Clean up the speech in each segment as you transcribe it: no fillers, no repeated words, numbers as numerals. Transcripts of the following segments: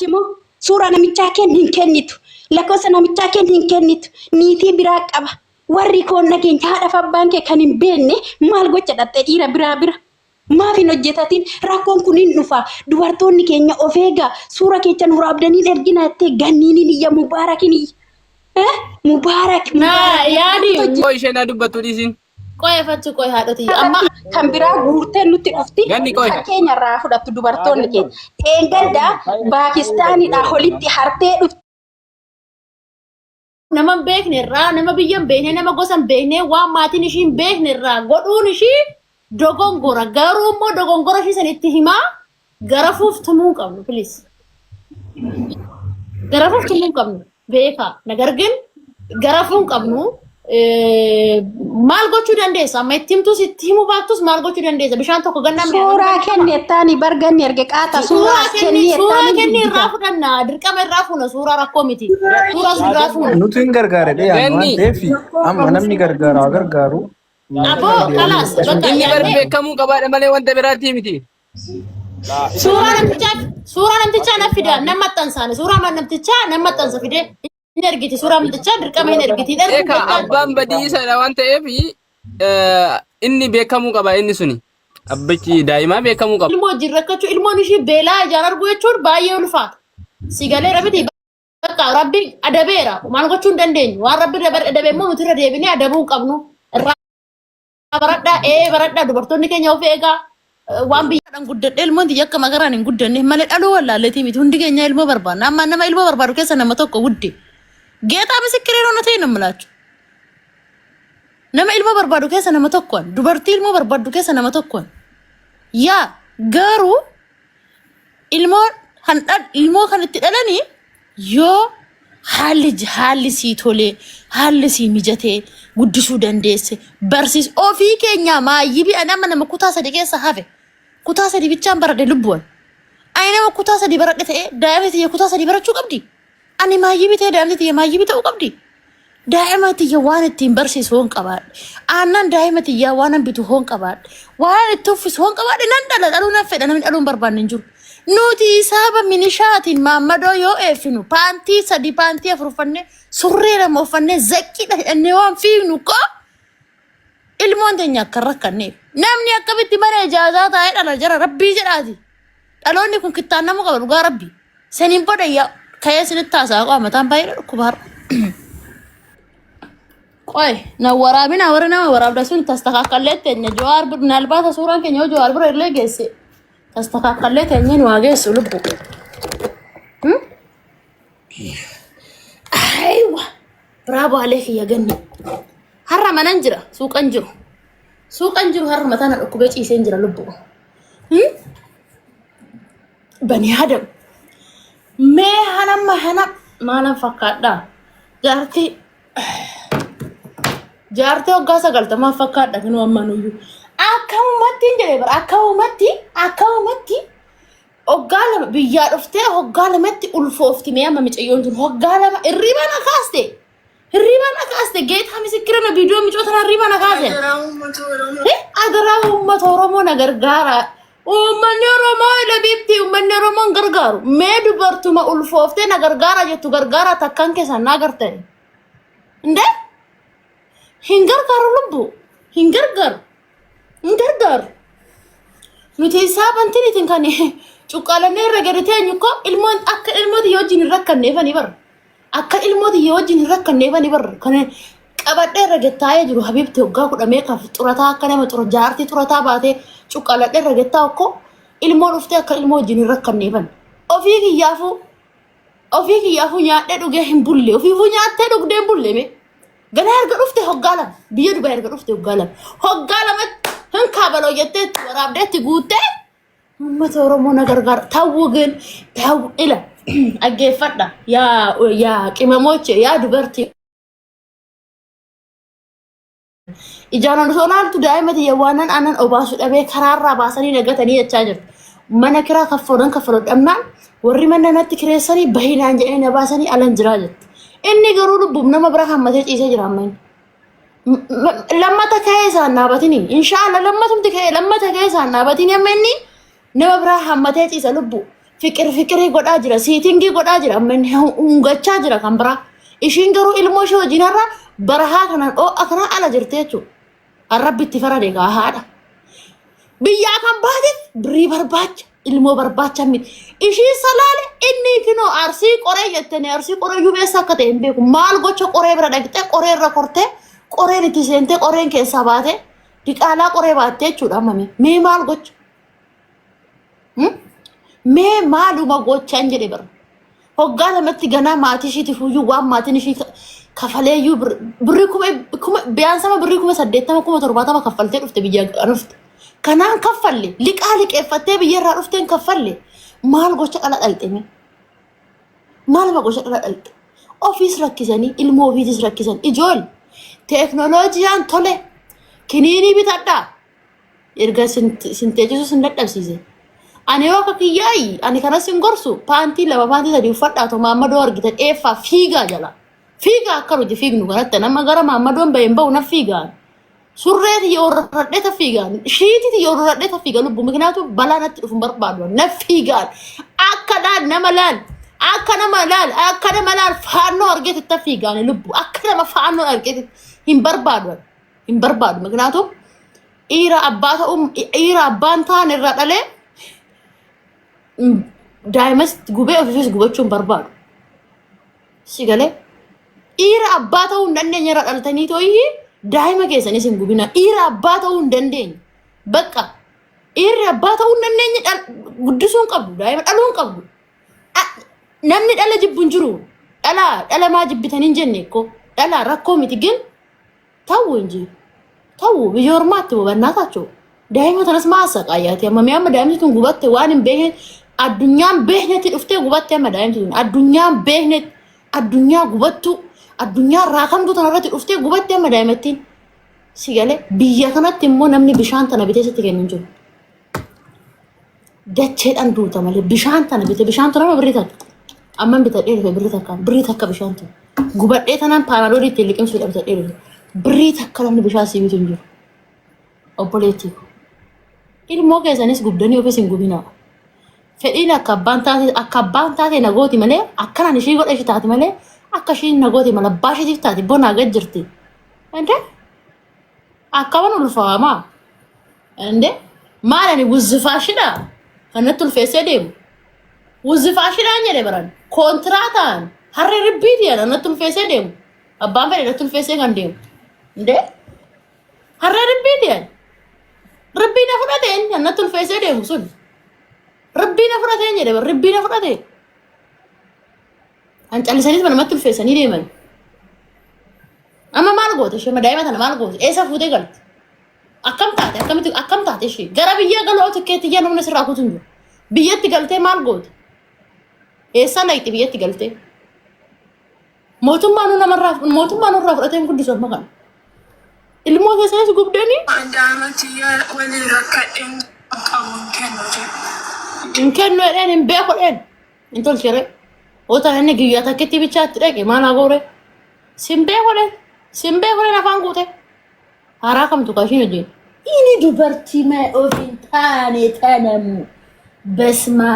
achimo suuraa namichaa hin kennitu lakkoofsa namichaa hin kennitu niitii biraa qaba warri koon nageenya haadha abbaan kee kan hin beekne maal gocha dhatte dhiira bira maaf hin hojjetatin rakkoon kun hin dhufa dubartoonni keenya of eegaa suura keessa nu raabdanii ergina jettee ganniin iyya mubaarakin mubaarak yaadi Koi isheen dubbatu dhiisin. qo'eeffachuu qo'e haadhoti amma kan biraa guurtee nutti dhufti fakkeenya irraa fudhattu dubartoonni keenya eeggadda Paakistaanidha holitti hartee dhufti. nama beekne irraa nama biyya beekne nama gosa beekne waan maatiin ishiin beekne irraa godhuun ishii dogongora garuu immoo dogongora ishii sanitti himaa gara fuuftumuu qabnu please gara fuuftumuu qabnu beeka nagargin gara fuun qabnu maal gochuu dandeessa amma ittimtu sitti himu baattus maal gochuu dandeessa bishaan tokko gannaa suuraa kennettaani barganni erge qaata suuraa kenni irraa fudhanna dirqama irraa fuuna suuraa rakkoo miti suuraa irraa fuuna nuti hin gargaare dha waan ta'eef amma namni gargaaru aboo kalaas bakka Inni barbeekamuu qabaadha malee wanta biraatti miti. suuraa namtichaa na fida nama maxxansaane suuraa namtichaa nama maxxansa fide hin ergiti suuraa namtichaa dirqama hin ergiti Eka abbaan badiisadha waan ta'eef inni beekamuu qaba inni suni. Abbichi daa'imaa beekamuu qaba. ilmoo wajjin rakkachuu ilmoon ishii beelaa ijaan argu jechuun baay'ee ulfaata sigalee rabiti bakka rabbiin adabeera maal gochuu hin dandeenyu waan rabbiin adabe immoo nuti irra deebinee adabuu qabnu irraa baradhaa dubartoonni keenya of eegaa waan biyyaadhaan guddadhe ilmoon tiyya akka magaraan hin guddanne malee dhaluu wallaalleetii miti hundi keenya ilmoo barbaadna amma nama ilmoo barbaadu keessa nama tokko gudde geetaa misikiree roona ta'e nama laachu nama ilmoo barbaadu keessa nama tokkoon dubartii ilmoo barbaadu keessa nama tokkoon yaa garuu ilmoo kan itti dhalanii yoo haalli sii tolee haalli sii mijatee guddisuu dandeesse barsiis ofii keenya maayyibi anama nama kutaa sadii keessa hafe kutaa sadii bichaan baradhe lubbuun ani nama kutaa sadii baradhe ta'e daa'imni tiyya kutaa sadii barachuu qabdi ani maayyibi ta'e daa'imni tiyya maayyibi ta'uu qabdi daa'ima tiyya waan ittiin barsiisu hoon qabaadhe aannan daa'ima tiyya waan bitu hoon qabaadhe waan itti uffisu hoon qabaadhe nan dhaluu nan fedha namni dhaluun barbaanne hin jiru nuti isaaba minishaatiin maammadoo yoo eeffinu paantii sadii paantii afur uffannee surree lama uffannee zaqqidha hidhannee waan fiignu koo ilmoon teenya akka rakkanneef namni akkamitti mana ijaazaa taa'ee dhala jara rabbii jedhaati dhaloonni kun kittaan nama qaba dhugaa rabbii saniin booda yaa ka'ee sinitti haasaa qo'a mataan baay'ee dhukkubaarra qoy na waraabina warra nama waraabda sun tastakaakallee teenya jawaar naalbaata suuraan keenya yoo jawaar bira illee geesse tastakaakallee teenya nu haa geessu lubbu aywa bravo aleeki ya ganni har'a manan jira suuqan jiru har'a mataan dhukkubee ciiseen jira lubbu bani adam mee hana maalan fakkaadha jaartii waggaa 90 fakkaadha kan ammanuyyuu akkamumatti hin jedhee bara akkamumatti hoggaa lama biyyaa dhuftee hoggaa lamatti ulfoofti mee amma micayyoon tun hoggaa lama hirriba na kaaste geetaa misikirana viidiyoo micoota hirriba na kaaste agaraa uummata oromoo na gargaara uummanni oromoo labiibti uummanni oromoo hin gargaaru mee dubartuma ulfooftee na gargaara jettu gargaara takkaan keessan na agartan inde hin gargaaru lubbu hin gargaaru nuti isaabantiin kan cuqqaalannee irra gadi teenyu ko ilmoon akka ilmooti yoo wajjin rakkanneefani bar akka ilmooti yoo wajjin rakkanneefani bar kan qabadhee irra gattaa'ee jiru habiibti hoggaa kudhamee kaaf xurataa akka nama jaartii xurataa baatee cuqqaaladhee irra gattaa okko ilmoon dhuftee akka ilmoo wajjin rakkanneefan ofii kiyyaafuu nyaadhee dhugee hin bulle ofiifuu nyaattee dhugdee hin bulle mee ganaa erga dhufte hoggaa lama biyya Dubaay erga dhufte hoggaa lamatti hin kaabaloo jettee waraabdeetti guuttee ummata oromoo na gargaara ta'uu ግን ila aggeeffadha yaa qimamoche yaa dubartii ijaanan soonaaltu daa'imati yawaanan aanan obaasu dhabee karaarraa baasanii nagatanii jechaa jiru mana kiraa kaffaloo dhabnaan warri mana natti kireessanii bahinaan jedhanii na baasanii alan jiraa jirti inni garuu lubbuuf nama bira hammatee ciisee jira ammayni lammata ka'ee isaan dhaabatini inshaalla lammata ka'ee isaan dhaabatini amma inni nama bira hammatee ciisa lubbu fikir godhaa jira siitingii godhaa jira amman hungachaa jira kan biraa ishiin garuu ilmoo ishee wajjinarra barahaa kanaan akana ala jirti jechuudha arrabbi itti farade gaa haadha biyyaa kan baateef birrii barbaacha ilmoo barbaacha miti ishii salaale inni kinoo arsii qoree jettanii arsii qoree yubeessa akka ta'e hin beeku maal gocha qoree bira dhaqxee qoree irra kortee qoreen itti seentee qoreen keessaa baatee diqaalaa qoree baattee jechuudha ammame mee maal gocha mee maaluma gochaan jedhe bara hoggaa lamatti ganaa maatii ishiitiif iyyuu waan maatiin ishii kafaleeyyuu birrii kuma biyaansama birrii 80,000 kaffaltee dhufte biyya dhufte kanaan kaffalle liqaa liqeeffattee biyyarraa dhufteen kaffalle maal gocha dhala dhalteme maaluma gocha dhala dhalte ofiis rakkisanii ilmoo ofiitis rakkisan ijool teeknooloojiyaan tole kiniinii bitadhaa erga sinteechisu sin dadhabsiise ani yoo akka kiyyaayi ani kanas hin gorsu paantii lama paantii sadii uffadhaa to maammadoo argitan eeffaa fiigaa jala fiigaa akka nuti fiignu kanatti nama gara maammadoon baheen bahu na fiigaan surreeti yoo radheeta fiigaan shiititi yoo radheeta fiigaa lubbu mikinaatu balaa natti dhufu barbaadu na fiigaan akka nama laal akka nama laal faannoo argeeti ta fiigaan lubbu akka nama faannoo argeeti hin barbaadu mikinaatu dhiira abbaan ta'an irra dhalee daa'imas gubee ofiifis gubachuun barbaadu si galee dhiira abbaa ta'uu hin dandeenye irra dhaltanii tooyii daa'ima keessanis hin gubina dhiira abbaa ta'uu hin dandeenye bakka dhiirri abbaa ta'uu hin dandeenye guddisuu hin qabdu daa'ima dhaluu hin qabdu namni dhala jibbu hin jiru dhala maa jibbitan hin jenne ko dhala rakkoo miti gin ta'uu hin jiru ta'uu biyya ormaatti bobannaataachuu daa'ima tanas maa saqaayaati amma mi'amma daa'imti tun gubatte waan hin beekne addunyaan beeknetti dhuftee gubatte amma daa'imti tun addunyaan beeknetti addunyaa gubattu addunyaa raakamtu tanarratti dhuftee gubatte amma daa'imattiin si galee biyya kanatti immoo namni bishaan tana bitee sitti kennu hin jiru dacheedhaan duuta malee bishaan tana bitee bishaan tana birrii takka amman bitadhee dhufe birrii takka bishaan tana gubadhee tanaan paanadoolii ittiin liqimsuudha bitadhee dhufe birrii takka namni bishaan si bitu hin jiru obboleettii ilmoo keessanis gubdanii ofis hin gubinaa fedhiin akka abbaan taate nagooti malee akkanaan ishii godha ishii taate malee akka ishii nagooti mala abbaa ishiitiif taate bonaa gad jirti ende akkaman ulfaamaa ende maalani wuzzifaashidha kanatti ulfeessee deemu wuzzifaashidhaan jedhe baran koontiraataan harri ribbiitiyan anatti ulfeessee deemu abbaan fedhe natti ulfeessee kan deemu ende harri ribbiitiyan Rabbiina fudhateen annatti ulfeessee deemu sun Rabbiina fudhateen jedhe Rabbiina fudhatee an callisaniis manamatti ulfeessanii deeman amma maal goote ishee daa'ima tana maal goote eessa fuutee galte akkam taate ishee gara biyya galoo tikkeetti iyyaa namni sirraa kutuun jiru biyyatti galtee maal goote eessa laayiti biyyatti galtee mootummaan nurraa fudhateen guddisu amma kana ilmoo keessanis gubdanii Daa'imtii walii rakkadheen qabuun kennu hin kennu jedheen hin beeku dheen hin tolchire oota inni guyyaa takkitti bichaatti dhaqe maal agoore sin beeku dheen afaan guute haraa kamtu kaashiin hojii inni dubartii mee ofiin taane tanamu besma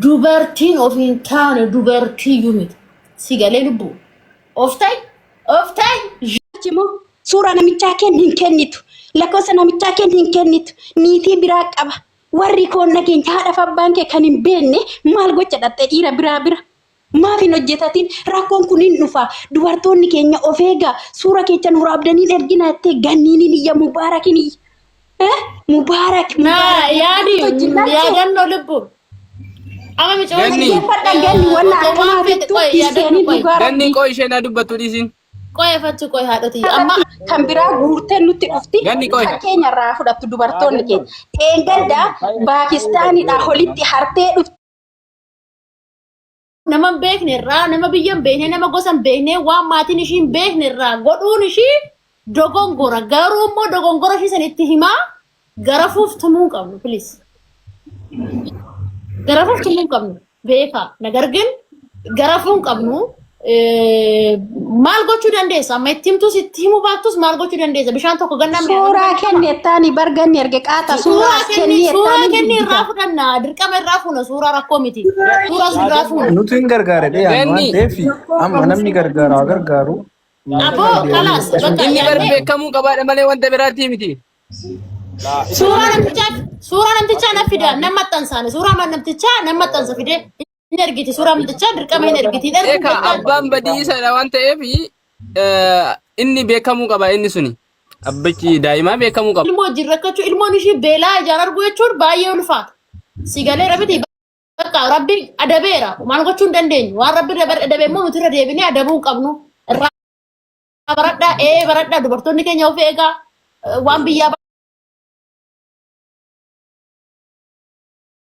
dubartiin ofiin taane dubartii yumit si galee lubbu oftay Suuraa namichaa hin kennitu lakkoofsa namichaa hin kennitu niitii biraa qaba warri koon nageenya haadhaaf abbaan kee kan hin beekne maal gocha dhatte dhiira bira maaf hin hojjetatin rakkoon kun hin dhufa dubartoonni keenya of eegaa suura keechan huraabdanii ergina jettee ganniiniin iyya mubaarakin mubaarak yaadannoo lubbu ama ganni wanna akkanaa fittu isheenii dhugaara Ganni qoo isheen dubbattu dhiisin. qo'eeffatu qo'e haadhoti amma kan biraa guurtee nutti dhufti keenya irraa fudhattu dubartoonni keenya eegadda Paakistaanidha holitti hartee dhufti nama beekne irraa nama biyyan beekne nama gosan beekne waan maatiin ishii beekne irraa godhuun ishii dogongora garuu immoo dogongora ishii sanitti himaa garafuuf tumuu qabnu please garafuuf tumuu qabnu beeka nagargin garafuun qabnu maal gochuu dandeessa? Amma ittimtu sitti himu baattus maal gochuu dandeessa? Bishaan tokko gannaan suuraa kennettaani barganni erge qaata suuraa kenni irraa fudhanna dirqama irraa fuuna suuraa rakkoo miti suuraa irraa fuuna nuti hin gargaare dee waan ta'eef amma namni gargaaru aboo kalaas inni bar beekamuu qabaadha malee wanta biraatti miti. Suuraa namtichaa na fida nama maxxansaane suuraa namtichaa nama maxxansa fide inni ergiti suuraa namtichaa dirqama hin ergiti Eka abbaan badiisadha waan ta'eef inni beekamuu qaba inni suni. Abbichi daa'imaa beekamuu qaba. Ilmoo jirrakkachuu ilmoon ishii beelaa ijaan argu jechuun baay'ee ulfaata. Sigalee rabbitii bakka rabbi adabeera maal gochuu hin dandeenyu waan rabbi adabe immoo nuti irra deebinee adabuu hin qabnu. Baradhaa baradhaa dubartoonni keenya of eegaa waan biyyaa